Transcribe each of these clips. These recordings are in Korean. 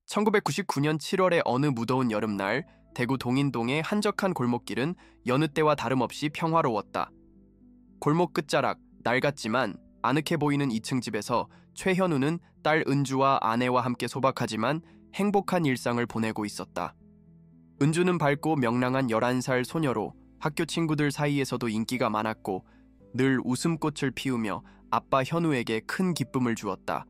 1999년 7월의 어느 무더운 여름날, 대구 동인동의 한적한 골목길은 여느 때와 다름없이 평화로웠다. 골목 끝자락, 낡았지만 아늑해 보이는 2층 집에서 최현우는 딸 은주와 아내와 함께 소박하지만 행복한 일상을 보내고 있었다. 은주는 밝고 명랑한 11살 소녀로 학교 친구들 사이에서도 인기가 많았고 늘 웃음꽃을 피우며 아빠 현우에게 큰 기쁨을 주었다.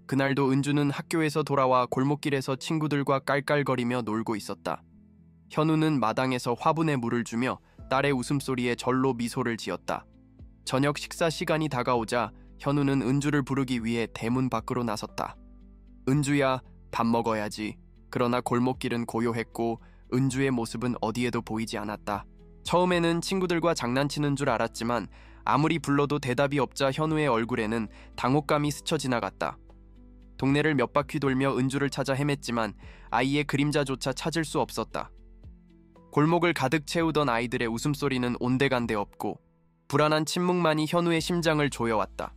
그날도 은주는 학교에서 돌아와 골목길에서 친구들과 깔깔거리며 놀고 있었다. 현우는 마당에서 화분에 물을 주며 딸의 웃음소리에 절로 미소를 지었다. 저녁 식사 시간이 다가오자 현우는 은주를 부르기 위해 대문 밖으로 나섰다. 은주야, 밥 먹어야지. 그러나 골목길은 고요했고 은주의 모습은 어디에도 보이지 않았다. 처음에는 친구들과 장난치는 줄 알았지만 아무리 불러도 대답이 없자 현우의 얼굴에는 당혹감이 스쳐 지나갔다. 동네를 몇 바퀴 돌며 은주를 찾아 헤맸지만 아이의 그림자조차 찾을 수 없었다. 골목을 가득 채우던 아이들의 웃음소리는 온데간데 없고 불안한 침묵만이 현우의 심장을 조여왔다.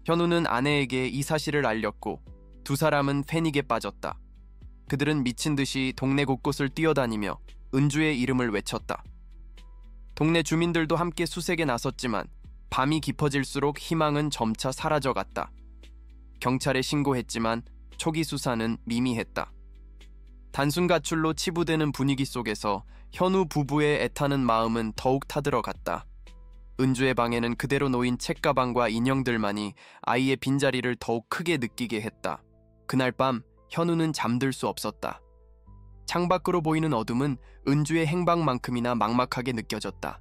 현우는 아내에게 이 사실을 알렸고 두 사람은 패닉에 빠졌다. 그들은 미친 듯이 동네 곳곳을 뛰어다니며 은주의 이름을 외쳤다. 동네 주민들도 함께 수색에 나섰지만 밤이 깊어질수록 희망은 점차 사라져갔다. 경찰에 신고했지만 초기 수사는 미미했다. 단순 가출로 치부되는 분위기 속에서 현우 부부의 애타는 마음은 더욱 타들어갔다. 은주의 방에는 그대로 놓인 책가방과 인형들만이 아이의 빈자리를 더욱 크게 느끼게 했다. 그날 밤 현우는 잠들 수 없었다. 창밖으로 보이는 어둠은 은주의 행방만큼이나 막막하게 느껴졌다.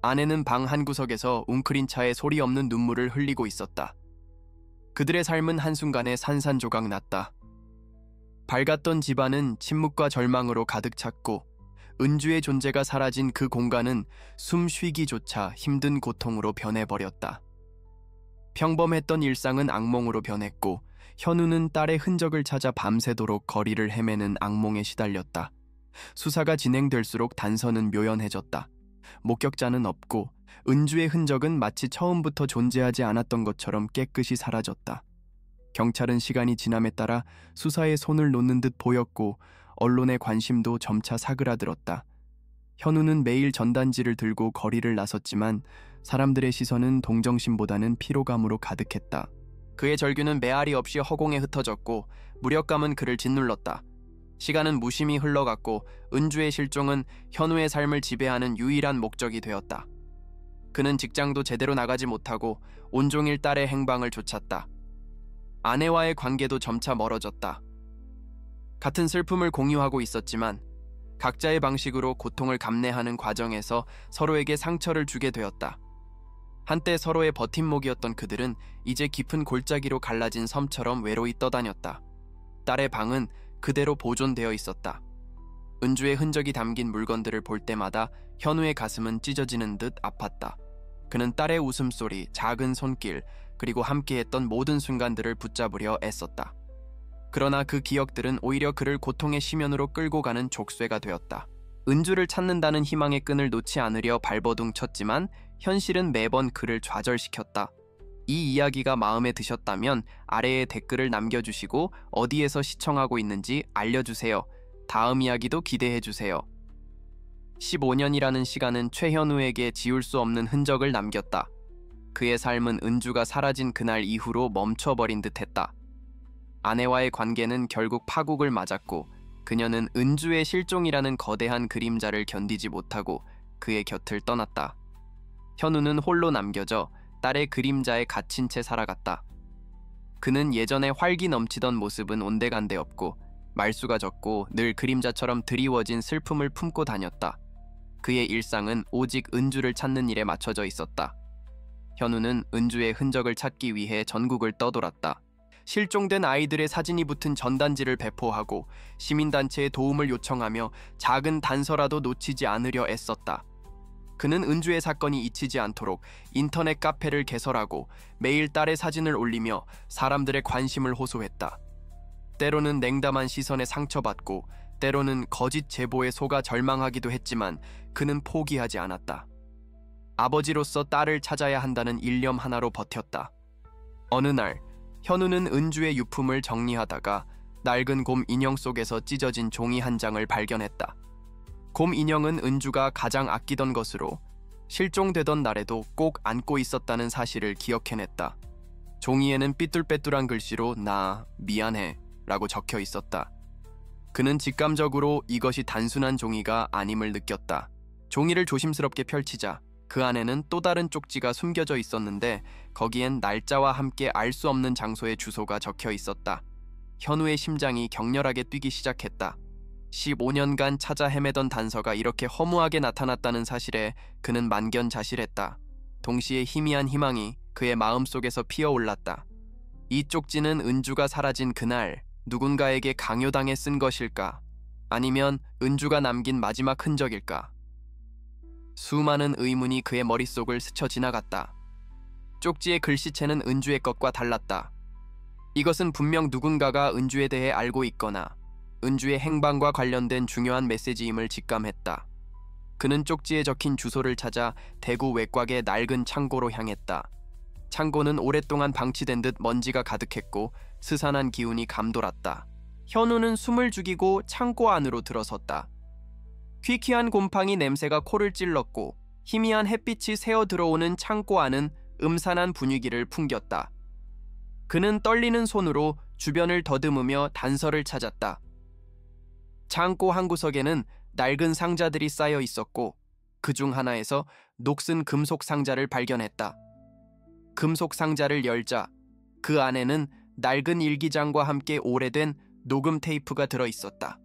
아내는 방 한구석에서 웅크린 차에 소리 없는 눈물을 흘리고 있었다. 그들의 삶은 한순간에 산산조각 났다. 밝았던 집안은 침묵과 절망으로 가득 찼고 은주의 존재가 사라진 그 공간은 숨 쉬기조차 힘든 고통으로 변해버렸다. 평범했던 일상은 악몽으로 변했고 현우는 딸의 흔적을 찾아 밤새도록 거리를 헤매는 악몽에 시달렸다. 수사가 진행될수록 단서는 묘연해졌다. 목격자는 없고 은주의 흔적은 마치 처음부터 존재하지 않았던 것처럼 깨끗이 사라졌다. 경찰은 시간이 지남에 따라 수사에 손을 놓는 듯 보였고 언론의 관심도 점차 사그라들었다. 현우는 매일 전단지를 들고 거리를 나섰지만 사람들의 시선은 동정심보다는 피로감으로 가득했다. 그의 절규는 메아리 없이 허공에 흩어졌고 무력감은 그를 짓눌렀다. 시간은 무심히 흘러갔고 은주의 실종은 현우의 삶을 지배하는 유일한 목적이 되었다. 그는 직장도 제대로 나가지 못하고 온종일 딸의 행방을 좇았다. 아내와의 관계도 점차 멀어졌다. 같은 슬픔을 공유하고 있었지만 각자의 방식으로 고통을 감내하는 과정에서 서로에게 상처를 주게 되었다. 한때 서로의 버팀목이었던 그들은 이제 깊은 골짜기로 갈라진 섬처럼 외로이 떠다녔다. 딸의 방은 그대로 보존되어 있었다. 은주의 흔적이 담긴 물건들을 볼 때마다 현우의 가슴은 찢어지는 듯 아팠다. 그는 딸의 웃음소리, 작은 손길, 그리고 함께했던 모든 순간들을 붙잡으려 애썼다. 그러나 그 기억들은 오히려 그를 고통의 심연으로 끌고 가는 족쇄가 되었다. 은주를 찾는다는 희망의 끈을 놓지 않으려 발버둥 쳤지만 현실은 매번 그를 좌절시켰다. 이 이야기가 마음에 드셨다면 아래에 댓글을 남겨주시고 어디에서 시청하고 있는지 알려주세요. 다음 이야기도 기대해주세요. 15년이라는 시간은 최현우에게 지울 수 없는 흔적을 남겼다. 그의 삶은 은주가 사라진 그날 이후로 멈춰버린 듯했다. 아내와의 관계는 결국 파국을 맞았고 그녀는 은주의 실종이라는 거대한 그림자를 견디지 못하고 그의 곁을 떠났다. 현우는 홀로 남겨져 딸의 그림자에 갇힌 채 살아갔다. 그는 예전에 활기 넘치던 모습은 온데간데 없고 말수가 적고 늘 그림자처럼 드리워진 슬픔을 품고 다녔다. 그의 일상은 오직 은주를 찾는 일에 맞춰져 있었다. 현우는 은주의 흔적을 찾기 위해 전국을 떠돌았다. 실종된 아이들의 사진이 붙은 전단지를 배포하고 시민단체에 도움을 요청하며 작은 단서라도 놓치지 않으려 애썼다. 그는 은주의 사건이 잊히지 않도록 인터넷 카페를 개설하고 매일 딸의 사진을 올리며 사람들의 관심을 호소했다. 때로는 냉담한 시선에 상처받고 때로는 거짓 제보에 속아 절망하기도 했지만 그는 포기하지 않았다. 아버지로서 딸을 찾아야 한다는 일념 하나로 버텼다. 어느 날 현우는 은주의 유품을 정리하다가 낡은 곰 인형 속에서 찢어진 종이 한 장을 발견했다. 곰 인형은 은주가 가장 아끼던 것으로 실종되던 날에도 꼭 안고 있었다는 사실을 기억해냈다. 종이에는 삐뚤빼뚤한 글씨로 "나 미안해" 라고 적혀 있었다. 그는 직감적으로 이것이 단순한 종이가 아님을 느꼈다. 종이를 조심스럽게 펼치자 그 안에는 또 다른 쪽지가 숨겨져 있었는데 거기엔 날짜와 함께 알 수 없는 장소의 주소가 적혀 있었다. 현우의 심장이 격렬하게 뛰기 시작했다. 15년간 찾아 헤매던 단서가 이렇게 허무하게 나타났다는 사실에 그는 만견자실했다. 동시에 희미한 희망이 그의 마음속에서 피어올랐다. 이 쪽지는 은주가 사라진 그날 누군가에게 강요당해 쓴 것일까? 아니면 은주가 남긴 마지막 흔적일까? 수많은 의문이 그의 머릿속을 스쳐 지나갔다. 쪽지의 글씨체는 은주의 것과 달랐다. 이것은 분명 누군가가 은주에 대해 알고 있거나 은주의 행방과 관련된 중요한 메시지임을 직감했다. 그는 쪽지에 적힌 주소를 찾아 대구 외곽의 낡은 창고로 향했다. 창고는 오랫동안 방치된 듯 먼지가 가득했고 스산한 기운이 감돌았다. 현우는 숨을 죽이고 창고 안으로 들어섰다. 퀴퀴한 곰팡이 냄새가 코를 찔렀고 희미한 햇빛이 새어 들어오는 창고 안은 음산한 분위기를 풍겼다. 그는 떨리는 손으로 주변을 더듬으며 단서를 찾았다. 창고 한 구석에는 낡은 상자들이 쌓여 있었고 그중 하나에서 녹슨 금속 상자를 발견했다. 금속 상자를 열자 그 안에는 낡은 일기장과 함께 오래된 녹음 테이프가 들어있었다.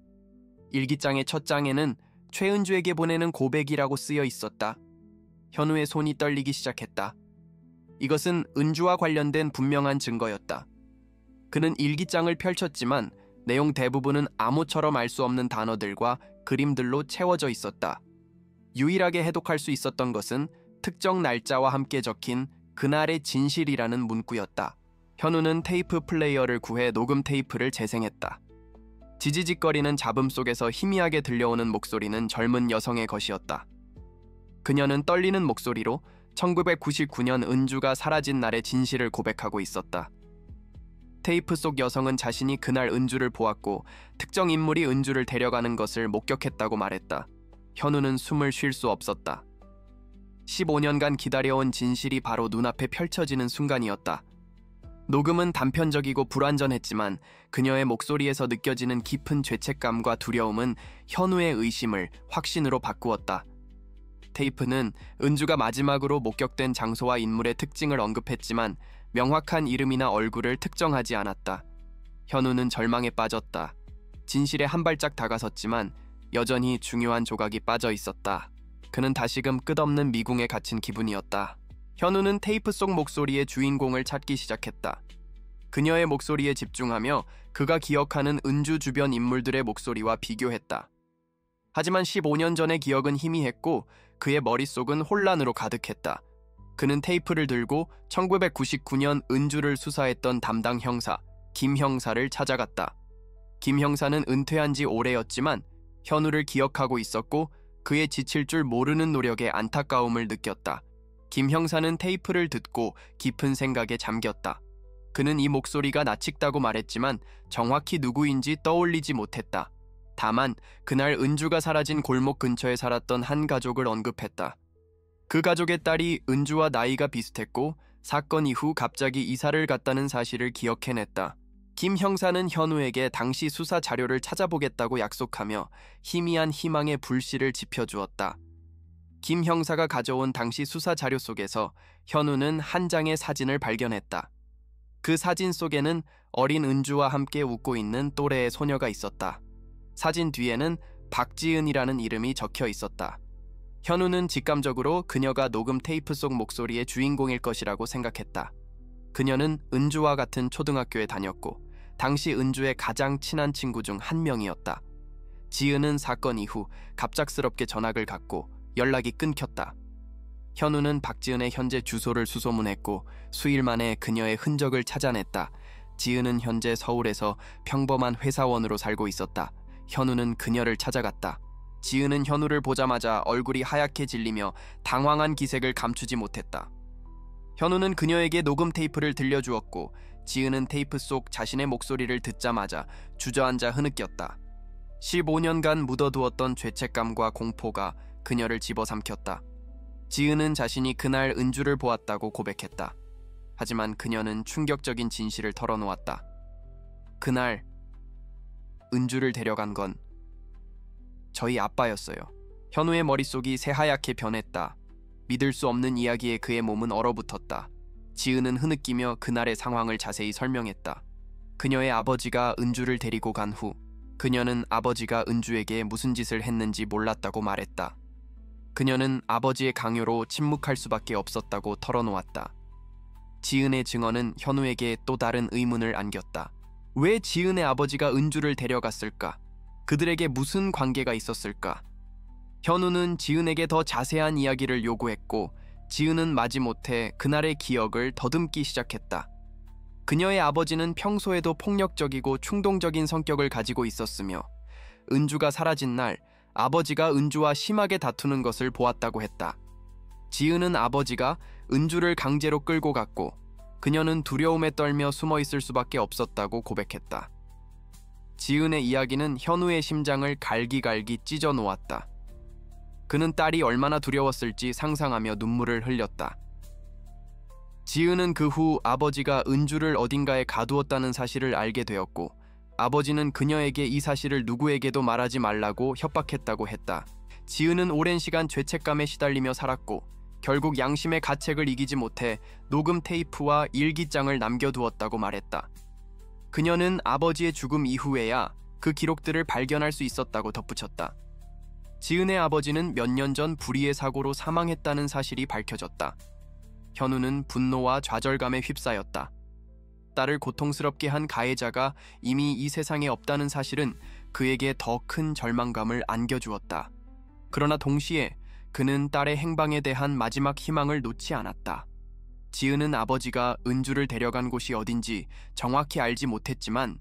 일기장의 첫 장에는 최은주에게 보내는 고백이라고 쓰여 있었다. 현우의 손이 떨리기 시작했다. 이것은 은주와 관련된 분명한 증거였다. 그는 일기장을 펼쳤지만 내용 대부분은 암호처럼 알 수 없는 단어들과 그림들로 채워져 있었다. 유일하게 해독할 수 있었던 것은 특정 날짜와 함께 적힌 "그날의 진실이라는 문구였다. 현우는 테이프 플레이어를 구해 녹음 테이프를 재생했다. 지지직거리는 잡음 속에서 희미하게 들려오는 목소리는 젊은 여성의 것이었다. 그녀는 떨리는 목소리로 1999년 은주가 사라진 날의 진실을 고백하고 있었다. 테이프 속 여성은 자신이 그날 은주를 보았고 특정 인물이 은주를 데려가는 것을 목격했다고 말했다. 현우는 숨을 쉴 수 없었다. 15년간 기다려온 진실이 바로 눈앞에 펼쳐지는 순간이었다. 녹음은 단편적이고 불완전했지만 그녀의 목소리에서 느껴지는 깊은 죄책감과 두려움은 현우의 의심을 확신으로 바꾸었다. 테이프는 은주가 마지막으로 목격된 장소와 인물의 특징을 언급했지만 명확한 이름이나 얼굴을 특정하지 않았다. 현우는 절망에 빠졌다. 진실에 한 발짝 다가섰지만 여전히 중요한 조각이 빠져 있었다. 그는 다시금 끝없는 미궁에 갇힌 기분이었다. 현우는 테이프 속 목소리의 주인공을 찾기 시작했다. 그녀의 목소리에 집중하며 그가 기억하는 은주 주변 인물들의 목소리와 비교했다. 하지만 15년 전의 기억은 희미했고 그의 머릿속은 혼란으로 가득했다. 그는 테이프를 들고 1999년 은주를 수사했던 담당 형사, 김 형사를 찾아갔다. 김 형사는 은퇴한 지 오래였지만 현우를 기억하고 있었고 그의 지칠 줄 모르는 노력에 안타까움을 느꼈다. 김 형사는 테이프를 듣고 깊은 생각에 잠겼다. 그는 이 목소리가 낯익다고 말했지만 정확히 누구인지 떠올리지 못했다. 다만 그날 은주가 사라진 골목 근처에 살았던 한 가족을 언급했다. 그 가족의 딸이 은주와 나이가 비슷했고 사건 이후 갑자기 이사를 갔다는 사실을 기억해냈다. 김 형사는 현우에게 당시 수사 자료를 찾아보겠다고 약속하며 희미한 희망의 불씨를 지펴주었다. 김 형사가 가져온 당시 수사 자료 속에서 현우는 한 장의 사진을 발견했다. 그 사진 속에는 어린 은주와 함께 웃고 있는 또래의 소녀가 있었다. 사진 뒤에는 박지은이라는 이름이 적혀 있었다. 현우는 직감적으로 그녀가 녹음 테이프 속 목소리의 주인공일 것이라고 생각했다. 그녀는 은주와 같은 초등학교에 다녔고 당시 은주의 가장 친한 친구 중 한 명이었다. 지은은 사건 이후 갑작스럽게 전학을 갔고 연락이 끊겼다. 현우는 박지은의 현재 주소를 수소문했고 수일 만에 그녀의 흔적을 찾아냈다. 지은은 현재 서울에서 평범한 회사원으로 살고 있었다. 현우는 그녀를 찾아갔다. 지은은 현우를 보자마자 얼굴이 하얗게 질리며 당황한 기색을 감추지 못했다. 현우는 그녀에게 녹음 테이프를 들려주었고 지은은 테이프 속 자신의 목소리를 듣자마자 주저앉아 흐느꼈다. 15년간 묻어두었던 죄책감과 공포가 그녀를 집어삼켰다. 지은은 자신이 그날 은주를 보았다고 고백했다. 하지만 그녀는 충격적인 진실을 털어놓았다. 그날 은주를 데려간 건 저희 아빠였어요. 현우의 머릿속이 새하얗게 변했다. 믿을 수 없는 이야기에 그의 몸은 얼어붙었다. 지은은 흐느끼며 그날의 상황을 자세히 설명했다. 그녀의 아버지가 은주를 데리고 간 후 그녀는 아버지가 은주에게 무슨 짓을 했는지 몰랐다고 말했다. 그녀는 아버지의 강요로 침묵할 수밖에 없었다고 털어놓았다. 지은의 증언은 현우에게 또 다른 의문을 안겼다. 왜 지은의 아버지가 은주를 데려갔을까? 그들에게 무슨 관계가 있었을까? 현우는 지은에게 더 자세한 이야기를 요구했고 지은은 마지못해 그날의 기억을 더듬기 시작했다. 그녀의 아버지는 평소에도 폭력적이고 충동적인 성격을 가지고 있었으며 은주가 사라진 날 아버지가 은주와 심하게 다투는 것을 보았다고 했다. 지은은 아버지가 은주를 강제로 끌고 갔고 그녀는 두려움에 떨며 숨어 있을 수밖에 없었다고 고백했다. 지은의 이야기는 현우의 심장을 갈기갈기 찢어 놓았다. 그는 딸이 얼마나 두려웠을지 상상하며 눈물을 흘렸다. 지은은 그 후 아버지가 은주를 어딘가에 가두었다는 사실을 알게 되었고 아버지는 그녀에게 이 사실을 누구에게도 말하지 말라고 협박했다고 했다. 지은은 오랜 시간 죄책감에 시달리며 살았고 결국 양심의 가책을 이기지 못해 녹음 테이프와 일기장을 남겨두었다고 말했다. 그녀는 아버지의 죽음 이후에야 그 기록들을 발견할 수 있었다고 덧붙였다. 지은의 아버지는 몇 년 전 불의의 사고로 사망했다는 사실이 밝혀졌다. 현우는 분노와 좌절감에 휩싸였다. 딸을 고통스럽게 한 가해자가 이미 이 세상에 없다는 사실은 그에게 더 큰 절망감을 안겨주었다. 그러나 동시에 그는 딸의 행방에 대한 마지막 희망을 놓지 않았다. 지은은 아버지가 은주를 데려간 곳이 어딘지 정확히 알지 못했지만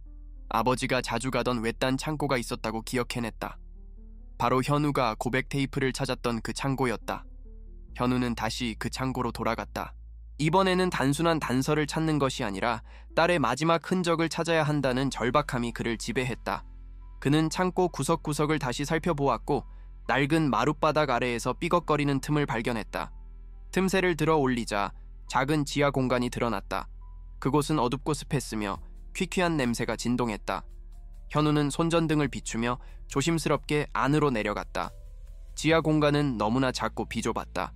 아버지가 자주 가던 외딴 창고가 있었다고 기억해냈다. 바로 현우가 고백 테이프를 찾았던 그 창고였다. 현우는 다시 그 창고로 돌아갔다. 이번에는 단순한 단서를 찾는 것이 아니라 딸의 마지막 흔적을 찾아야 한다는 절박함이 그를 지배했다. 그는 창고 구석구석을 다시 살펴보았고 낡은 마룻바닥 아래에서 삐걱거리는 틈을 발견했다. 틈새를 들어 올리자 작은 지하 공간이 드러났다. 그곳은 어둡고 습했으며 퀴퀴한 냄새가 진동했다. 현우는 손전등을 비추며 조심스럽게 안으로 내려갔다. 지하 공간은 너무나 작고 비좁았다.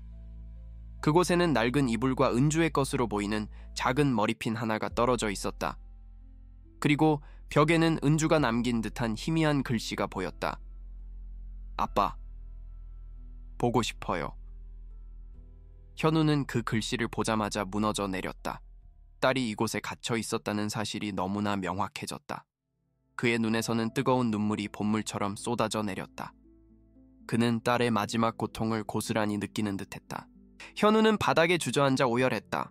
그곳에는 낡은 이불과 은주의 것으로 보이는 작은 머리핀 하나가 떨어져 있었다. 그리고 벽에는 은주가 남긴 듯한 희미한 글씨가 보였다. 아빠, 보고 싶어요. 현우는 그 글씨를 보자마자 무너져 내렸다. 딸이 이곳에 갇혀 있었다는 사실이 너무나 명확해졌다. 그의 눈에서는 뜨거운 눈물이 본물처럼 쏟아져 내렸다. 그는 딸의 마지막 고통을 고스란히 느끼는 듯했다. 현우는 바닥에 주저앉아 오열했다.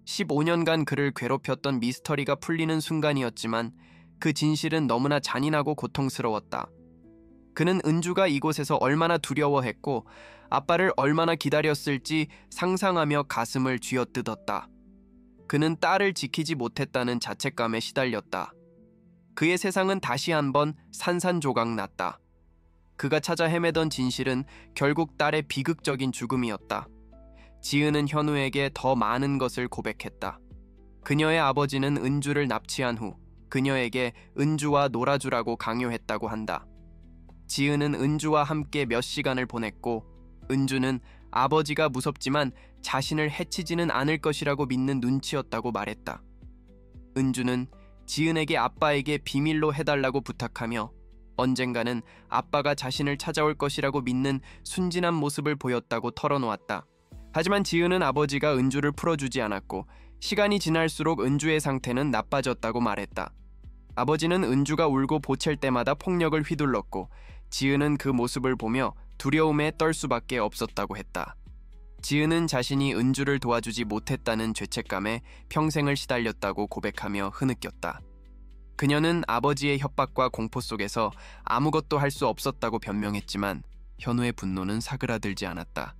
15년간 그를 괴롭혔던 미스터리가 풀리는 순간이었지만 그 진실은 너무나 잔인하고 고통스러웠다. 그는 은주가 이곳에서 얼마나 두려워했고 아빠를 얼마나 기다렸을지 상상하며 가슴을 쥐어뜯었다. 그는 딸을 지키지 못했다는 자책감에 시달렸다. 그의 세상은 다시 한번 산산조각났다. 그가 찾아 헤매던 진실은 결국 딸의 비극적인 죽음이었다. 지은은 현우에게 더 많은 것을 고백했다. 그녀의 아버지는 은주를 납치한 후 그녀에게 은주와 놀아주라고 강요했다고 한다. 지은은 은주와 함께 몇 시간을 보냈고 은주는 아버지가 무섭지만 자신을 해치지는 않을 것이라고 믿는 눈치였다고 말했다. 은주는 지은에게 아빠에게 비밀로 해달라고 부탁하며 언젠가는 아빠가 자신을 찾아올 것이라고 믿는 순진한 모습을 보였다고 털어놓았다. 하지만 지은은 아버지가 은주를 풀어주지 않았고 시간이 지날수록 은주의 상태는 나빠졌다고 말했다. 아버지는 은주가 울고 보챌 때마다 폭력을 휘둘렀고 지은은 그 모습을 보며 두려움에 떨 수밖에 없었다고 했다. 지은은 자신이 은주를 도와주지 못했다는 죄책감에 평생을 시달렸다고 고백하며 흐느꼈다. 그녀는 아버지의 협박과 공포 속에서 아무것도 할 수 없었다고 변명했지만 현우의 분노는 사그라들지 않았다.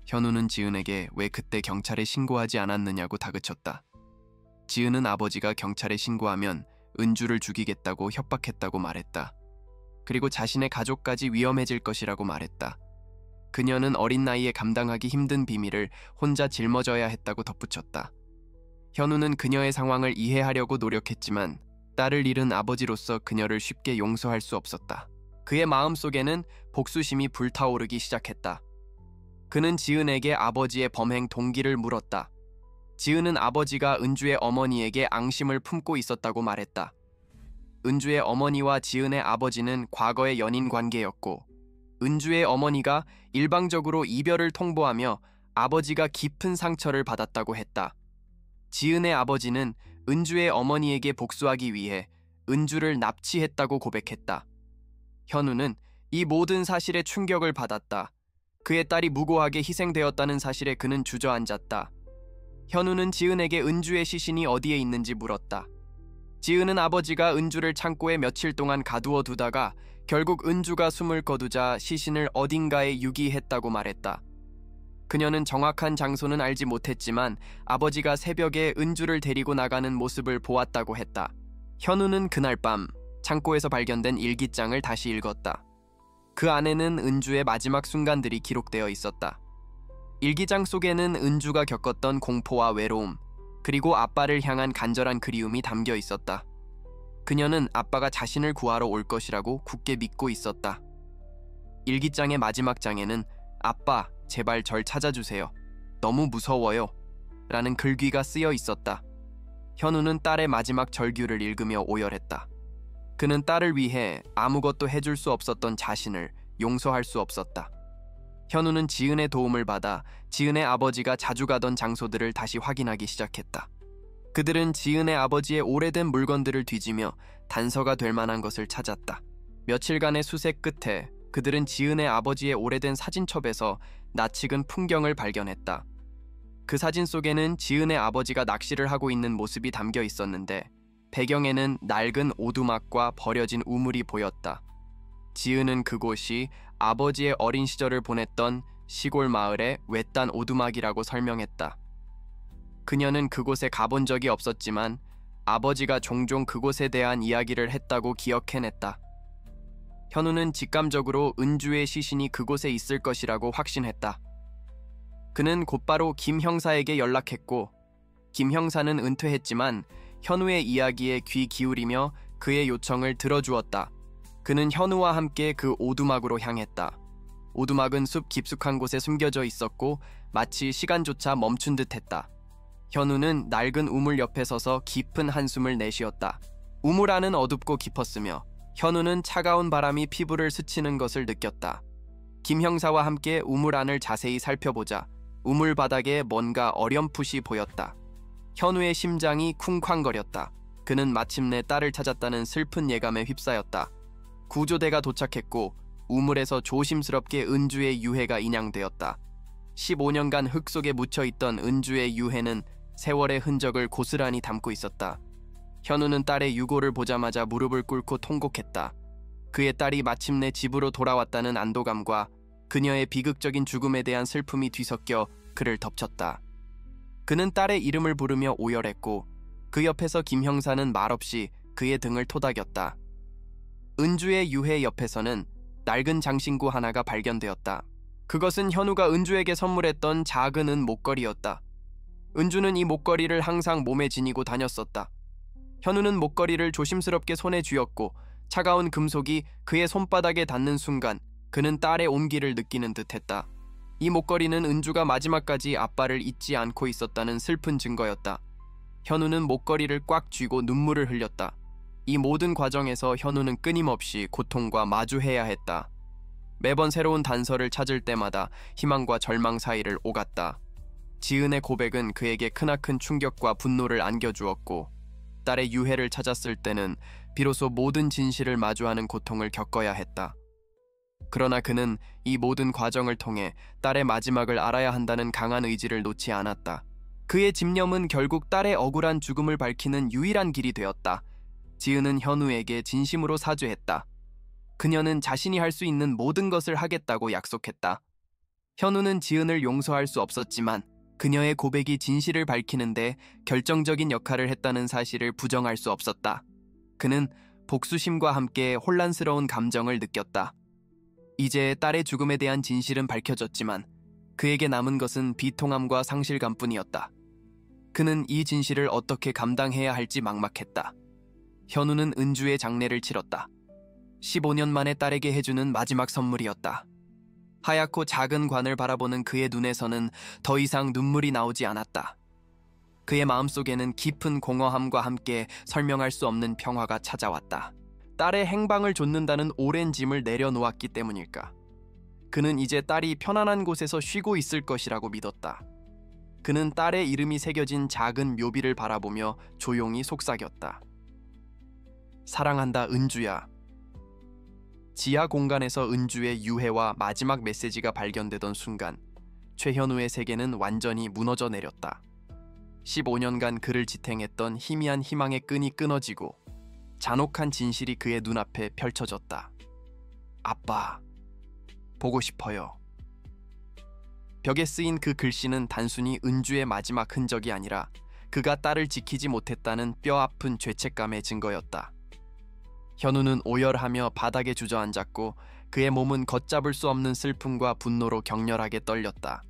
현우는 지은에게 왜 그때 경찰에 신고하지 않았느냐고 다그쳤다. 지은은 아버지가 경찰에 신고하면 은주를 죽이겠다고 협박했다고 말했다. 그리고 자신의 가족까지 위험해질 것이라고 말했다. 그녀는 어린 나이에 감당하기 힘든 비밀을 혼자 짊어져야 했다고 덧붙였다. 현우는 그녀의 상황을 이해하려고 노력했지만 딸을 잃은 아버지로서 그녀를 쉽게 용서할 수 없었다. 그의 마음속에는 복수심이 불타오르기 시작했다. 그는 지은에게 아버지의 범행 동기를 물었다. 지은은 아버지가 은주의 어머니에게 앙심을 품고 있었다고 말했다. 은주의 어머니와 지은의 아버지는 과거의 연인 관계였고 은주의 어머니가 일방적으로 이별을 통보하며 아버지가 깊은 상처를 받았다고 했다. 지은의 아버지는 은주의 어머니에게 복수하기 위해 은주를 납치했다고 고백했다. 현우는 이 모든 사실에 충격을 받았다. 그의 딸이 무고하게 희생되었다는 사실에 그는 주저앉았다. 현우는 지은에게 은주의 시신이 어디에 있는지 물었다. 지은은 아버지가 은주를 창고에 며칠 동안 가두어 두다가 결국 은주가 숨을 거두자 시신을 어딘가에 유기했다고 말했다. 그녀는 정확한 장소는 알지 못했지만 아버지가 새벽에 은주를 데리고 나가는 모습을 보았다고 했다. 현우는 그날 밤 창고에서 발견된 일기장을 다시 읽었다. 그 안에는 은주의 마지막 순간들이 기록되어 있었다. 일기장 속에는 은주가 겪었던 공포와 외로움, 그리고 아빠를 향한 간절한 그리움이 담겨 있었다. 그녀는 아빠가 자신을 구하러 올 것이라고 굳게 믿고 있었다. 일기장의 마지막 장에는 "아빠, 제발 절 찾아주세요. 너무 무서워요." 라는 글귀가 쓰여 있었다. 현우는 딸의 마지막 절규를 읽으며 오열했다. 그는 딸을 위해 아무것도 해줄 수 없었던 자신을 용서할 수 없었다. 현우는 지은의 도움을 받아 지은의 아버지가 자주 가던 장소들을 다시 확인하기 시작했다. 그들은 지은의 아버지의 오래된 물건들을 뒤지며 단서가 될 만한 것을 찾았다. 며칠간의 수색 끝에 그들은 지은의 아버지의 오래된 사진첩에서 낯익은 풍경을 발견했다. 그 사진 속에는 지은의 아버지가 낚시를 하고 있는 모습이 담겨 있었는데 배경에는 낡은 오두막과 버려진 우물이 보였다. 지은은 그곳이 아버지의 어린 시절을 보냈던 시골 마을의 외딴 오두막이라고 설명했다. 그녀는 그곳에 가본 적이 없었지만 아버지가 종종 그곳에 대한 이야기를 했다고 기억해냈다. 현우는 직감적으로 은주의 시신이 그곳에 있을 것이라고 확신했다. 그는 곧바로 김 형사에게 연락했고 김 형사는 은퇴했지만 현우의 이야기에 귀 기울이며 그의 요청을 들어주었다. 그는 현우와 함께 그 오두막으로 향했다. 오두막은 숲 깊숙한 곳에 숨겨져 있었고 마치 시간조차 멈춘 듯했다. 현우는 낡은 우물 옆에 서서 깊은 한숨을 내쉬었다. 우물 안은 어둡고 깊었으며 현우는 차가운 바람이 피부를 스치는 것을 느꼈다. 김 형사와 함께 우물 안을 자세히 살펴보자 우물 바닥에 뭔가 어렴풋이 보였다. 현우의 심장이 쿵쾅거렸다. 그는 마침내 딸을 찾았다는 슬픈 예감에 휩싸였다. 구조대가 도착했고 우물에서 조심스럽게 은주의 유해가 인양되었다. 15년간 흙 속에 묻혀있던 은주의 유해는 세월의 흔적을 고스란히 담고 있었다. 현우는 딸의 유골을 보자마자 무릎을 꿇고 통곡했다. 그의 딸이 마침내 집으로 돌아왔다는 안도감과 그녀의 비극적인 죽음에 대한 슬픔이 뒤섞여 그를 덮쳤다. 그는 딸의 이름을 부르며 오열했고 그 옆에서 김 형사는 말없이 그의 등을 토닥였다. 은주의 유해 옆에서는 낡은 장신구 하나가 발견되었다. 그것은 현우가 은주에게 선물했던 작은 은 목걸이였다. 은주는 이 목걸이를 항상 몸에 지니고 다녔었다. 현우는 목걸이를 조심스럽게 손에 쥐었고 차가운 금속이 그의 손바닥에 닿는 순간 그는 딸의 온기를 느끼는 듯했다. 이 목걸이는 은주가 마지막까지 아빠를 잊지 않고 있었다는 슬픈 증거였다. 현우는 목걸이를 꽉 쥐고 눈물을 흘렸다. 이 모든 과정에서 현우는 끊임없이 고통과 마주해야 했다. 매번 새로운 단서를 찾을 때마다 희망과 절망 사이를 오갔다. 지은의 고백은 그에게 크나큰 충격과 분노를 안겨주었고 딸의 유해를 찾았을 때는 비로소 모든 진실을 마주하는 고통을 겪어야 했다. 그러나 그는 이 모든 과정을 통해 딸의 마지막을 알아야 한다는 강한 의지를 놓지 않았다. 그의 집념은 결국 딸의 억울한 죽음을 밝히는 유일한 길이 되었다. 지은은 현우에게 진심으로 사죄했다. 그녀는 자신이 할 수 있는 모든 것을 하겠다고 약속했다. 현우는 지은을 용서할 수 없었지만 그녀의 고백이 진실을 밝히는데 결정적인 역할을 했다는 사실을 부정할 수 없었다. 그는 복수심과 함께 혼란스러운 감정을 느꼈다. 이제 딸의 죽음에 대한 진실은 밝혀졌지만 그에게 남은 것은 비통함과 상실감뿐이었다. 그는 이 진실을 어떻게 감당해야 할지 막막했다. 현우는 은주의 장례를 치렀다. 15년 만에 딸에게 해주는 마지막 선물이었다. 하얗고 작은 관을 바라보는 그의 눈에서는 더 이상 눈물이 나오지 않았다. 그의 마음속에는 깊은 공허함과 함께 설명할 수 없는 평화가 찾아왔다. 딸의 행방을 좇는다는 오랜 짐을 내려놓았기 때문일까? 그는 이제 딸이 편안한 곳에서 쉬고 있을 것이라고 믿었다. 그는 딸의 이름이 새겨진 작은 묘비를 바라보며 조용히 속삭였다. 사랑한다, 은주야. 지하 공간에서 은주의 유해와 마지막 메시지가 발견되던 순간 최현우의 세계는 완전히 무너져 내렸다. 15년간 그를 지탱했던 희미한 희망의 끈이 끊어지고 잔혹한 진실이 그의 눈앞에 펼쳐졌다. 아빠, 보고 싶어요. 벽에 쓰인 그 글씨는 단순히 은주의 마지막 흔적이 아니라 그가 딸을 지키지 못했다는 뼈아픈 죄책감의 증거였다. 현우는 오열하며 바닥에 주저앉았고 그의 몸은 걷잡을 수 없는 슬픔과 분노로 격렬하게 떨렸다.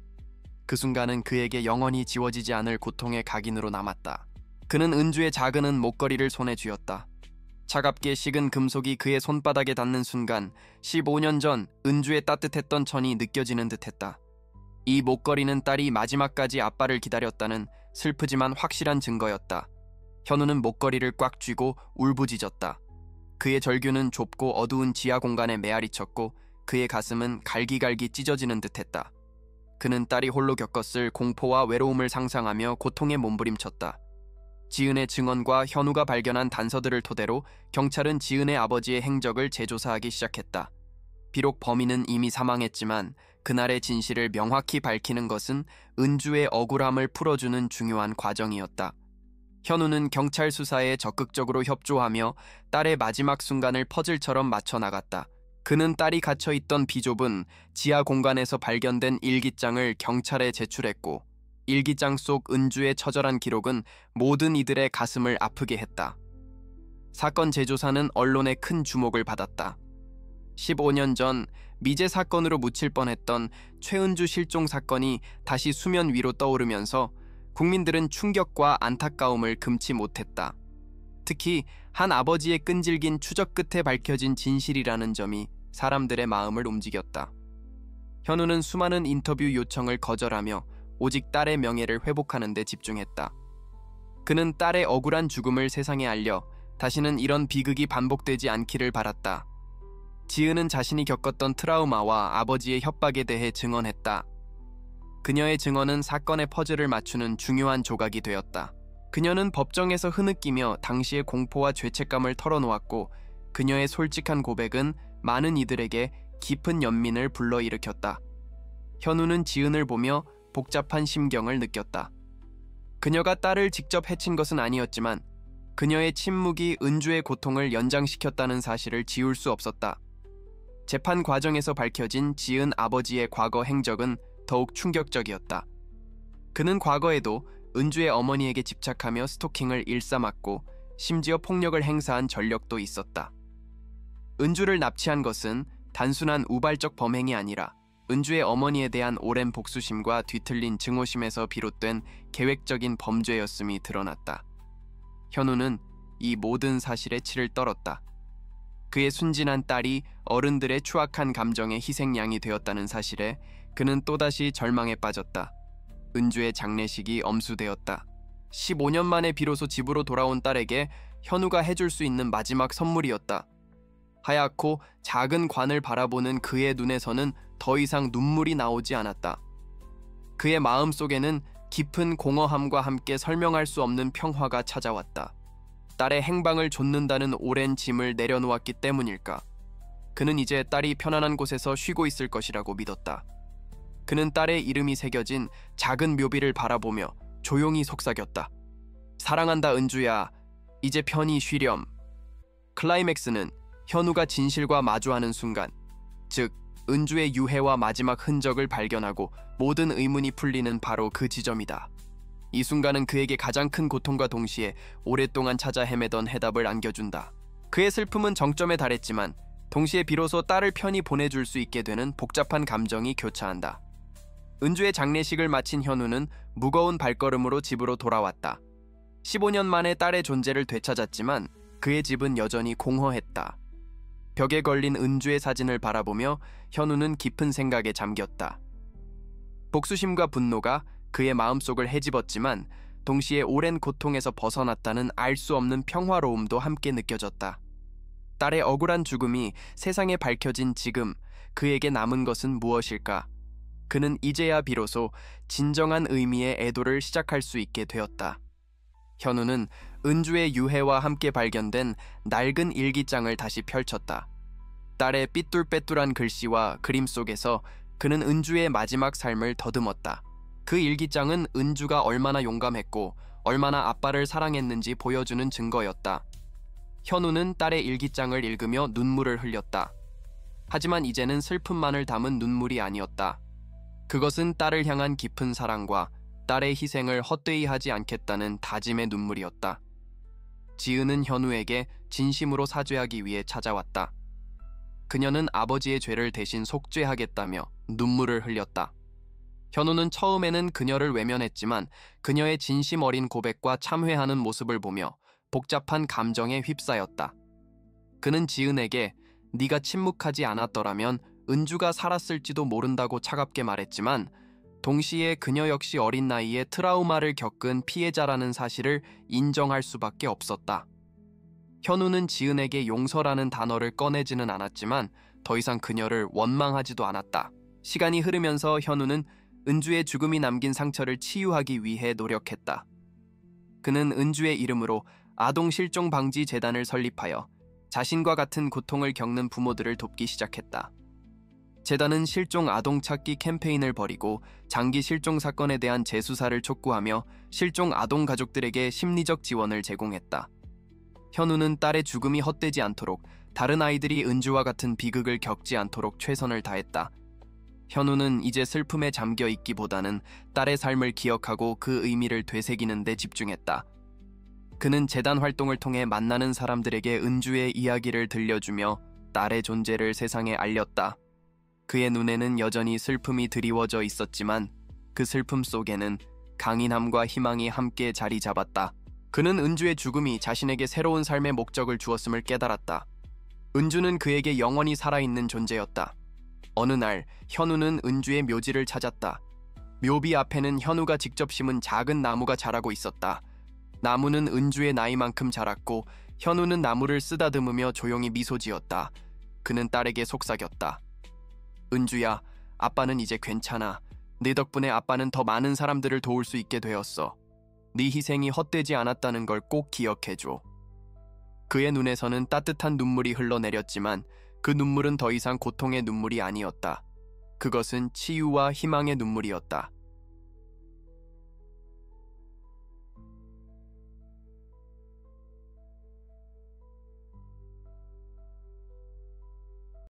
그 순간은 그에게 영원히 지워지지 않을 고통의 각인으로 남았다. 그는 은주의 작은 은 목걸이를 손에 쥐었다. 차갑게 식은 금속이 그의 손바닥에 닿는 순간 15년 전 은주의 따뜻했던 천이 느껴지는 듯했다. 이 목걸이는 딸이 마지막까지 아빠를 기다렸다는 슬프지만 확실한 증거였다. 현우는 목걸이를 꽉 쥐고 울부짖었다. 그의 절규는 좁고 어두운 지하 공간에 메아리쳤고 그의 가슴은 갈기갈기 찢어지는 듯했다. 그는 딸이 홀로 겪었을 공포와 외로움을 상상하며 고통에 몸부림쳤다. 지은의 증언과 현우가 발견한 단서들을 토대로 경찰은 지은의 아버지의 행적을 재조사하기 시작했다. 비록 범인은 이미 사망했지만 그날의 진실을 명확히 밝히는 것은 은주의 억울함을 풀어주는 중요한 과정이었다. 현우는 경찰 수사에 적극적으로 협조하며 딸의 마지막 순간을 퍼즐처럼 맞춰 나갔다. 그는 딸이 갇혀있던 비좁은 지하 공간에서 발견된 일기장을 경찰에 제출했고 일기장 속 은주의 처절한 기록은 모든 이들의 가슴을 아프게 했다. 사건 재조사는 언론의 큰 주목을 받았다. 15년 전 미제 사건으로 묻힐 뻔했던 최은주 실종 사건이 다시 수면 위로 떠오르면서 국민들은 충격과 안타까움을 금치 못했다. 특히 한 아버지의 끈질긴 추적 끝에 밝혀진 진실이라는 점이 사람들의 마음을 움직였다. 현우는 수많은 인터뷰 요청을 거절하며 오직 딸의 명예를 회복하는 데 집중했다. 그는 딸의 억울한 죽음을 세상에 알려 다시는 이런 비극이 반복되지 않기를 바랐다. 지은은 자신이 겪었던 트라우마와 아버지의 협박에 대해 증언했다. 그녀의 증언은 사건의 퍼즐을 맞추는 중요한 조각이 되었다. 그녀는 법정에서 흐느끼며 당시의 공포와 죄책감을 털어놓았고 그녀의 솔직한 고백은 많은 이들에게 깊은 연민을 불러일으켰다. 현우는 지은을 보며 복잡한 심경을 느꼈다. 그녀가 딸을 직접 해친 것은 아니었지만 그녀의 침묵이 은주의 고통을 연장시켰다는 사실을 지울 수 없었다. 재판 과정에서 밝혀진 지은 아버지의 과거 행적은 더욱 충격적이었다. 그는 과거에도 은주의 어머니에게 집착하며 스토킹을 일삼았고 심지어 폭력을 행사한 전력도 있었다. 은주를 납치한 것은 단순한 우발적 범행이 아니라 은주의 어머니에 대한 오랜 복수심과 뒤틀린 증오심에서 비롯된 계획적인 범죄였음이 드러났다. 현우는 이 모든 사실에 치를 떨었다. 그의 순진한 딸이 어른들의 추악한 감정의 희생양이 되었다는 사실에 그는 또다시 절망에 빠졌다. 은주의 장례식이 엄수되었다. 15년 만에 비로소 집으로 돌아온 딸에게 현우가 해줄 수 있는 마지막 선물이었다. 하얗고 작은 관을 바라보는 그의 눈에서는 더 이상 눈물이 나오지 않았다. 그의 마음속에는 깊은 공허함과 함께 설명할 수 없는 평화가 찾아왔다. 딸의 행방을 좇는다는 오랜 짐을 내려놓았기 때문일까? 그는 이제 딸이 편안한 곳에서 쉬고 있을 것이라고 믿었다. 그는 딸의 이름이 새겨진 작은 묘비를 바라보며 조용히 속삭였다. 사랑한다, 은주야. 이제 편히 쉬렴. 클라이맥스는 현우가 진실과 마주하는 순간, 즉 은주의 유해와 마지막 흔적을 발견하고 모든 의문이 풀리는 바로 그 지점이다. 이 순간은 그에게 가장 큰 고통과 동시에 오랫동안 찾아 헤매던 해답을 안겨준다. 그의 슬픔은 정점에 달했지만 동시에 비로소 딸을 편히 보내줄 수 있게 되는 복잡한 감정이 교차한다. 은주의 장례식을 마친 현우는 무거운 발걸음으로 집으로 돌아왔다. 15년 만에 딸의 존재를 되찾았지만 그의 집은 여전히 공허했다. 벽에 걸린 은주의 사진을 바라보며 현우는 깊은 생각에 잠겼다. 복수심과 분노가 그의 마음속을 헤집었지만 동시에 오랜 고통에서 벗어났다는 알 수 없는 평화로움도 함께 느껴졌다. 딸의 억울한 죽음이 세상에 밝혀진 지금 그에게 남은 것은 무엇일까? 그는 이제야 비로소 진정한 의미의 애도를 시작할 수 있게 되었다. 현우는 은주의 유해와 함께 발견된 낡은 일기장을 다시 펼쳤다. 딸의 삐뚤빼뚤한 글씨와 그림 속에서 그는 은주의 마지막 삶을 더듬었다. 그 일기장은 은주가 얼마나 용감했고 얼마나 아빠를 사랑했는지 보여주는 증거였다. 현우는 딸의 일기장을 읽으며 눈물을 흘렸다. 하지만 이제는 슬픔만을 담은 눈물이 아니었다. 그것은 딸을 향한 깊은 사랑과 딸의 희생을 헛되이 하지 않겠다는 다짐의 눈물이었다. 지은은 현우에게 진심으로 사죄하기 위해 찾아왔다. 그녀는 아버지의 죄를 대신 속죄하겠다며 눈물을 흘렸다. 현우는 처음에는 그녀를 외면했지만 그녀의 진심 어린 고백과 참회하는 모습을 보며 복잡한 감정에 휩싸였다. 그는 지은에게 네가 침묵하지 않았더라면 은주가 살았을지도 모른다고 차갑게 말했지만 동시에 그녀 역시 어린 나이에 트라우마를 겪은 피해자라는 사실을 인정할 수밖에 없었다. 현우는 지은에게 용서라는 단어를 꺼내지는 않았지만 더 이상 그녀를 원망하지도 않았다. 시간이 흐르면서 현우는 은주의 죽음이 남긴 상처를 치유하기 위해 노력했다. 그는 은주의 이름으로 아동 실종 방지 재단을 설립하여 자신과 같은 고통을 겪는 부모들을 돕기 시작했다. 재단은 실종 아동 찾기 캠페인을 벌이고 장기 실종 사건에 대한 재수사를 촉구하며 실종 아동 가족들에게 심리적 지원을 제공했다. 현우는 딸의 죽음이 헛되지 않도록 다른 아이들이 은주와 같은 비극을 겪지 않도록 최선을 다했다. 현우는 이제 슬픔에 잠겨 있기보다는 딸의 삶을 기억하고 그 의미를 되새기는 데 집중했다. 그는 재단 활동을 통해 만나는 사람들에게 은주의 이야기를 들려주며 딸의 존재를 세상에 알렸다. 그의 눈에는 여전히 슬픔이 드리워져 있었지만 그 슬픔 속에는 강인함과 희망이 함께 자리 잡았다. 그는 은주의 죽음이 자신에게 새로운 삶의 목적을 주었음을 깨달았다. 은주는 그에게 영원히 살아있는 존재였다. 어느 날 현우는 은주의 묘지를 찾았다. 묘비 앞에는 현우가 직접 심은 작은 나무가 자라고 있었다. 나무는 은주의 나이만큼 자랐고 현우는 나무를 쓰다듬으며 조용히 미소 지었다. 그는 딸에게 속삭였다. 은주야, 아빠는 이제 괜찮아. 네 덕분에 아빠는 더 많은 사람들을 도울 수 있게 되었어. 네 희생이 헛되지 않았다는 걸 꼭 기억해줘. 그의 눈에서는 따뜻한 눈물이 흘러내렸지만 그 눈물은 더 이상 고통의 눈물이 아니었다. 그것은 치유와 희망의 눈물이었다.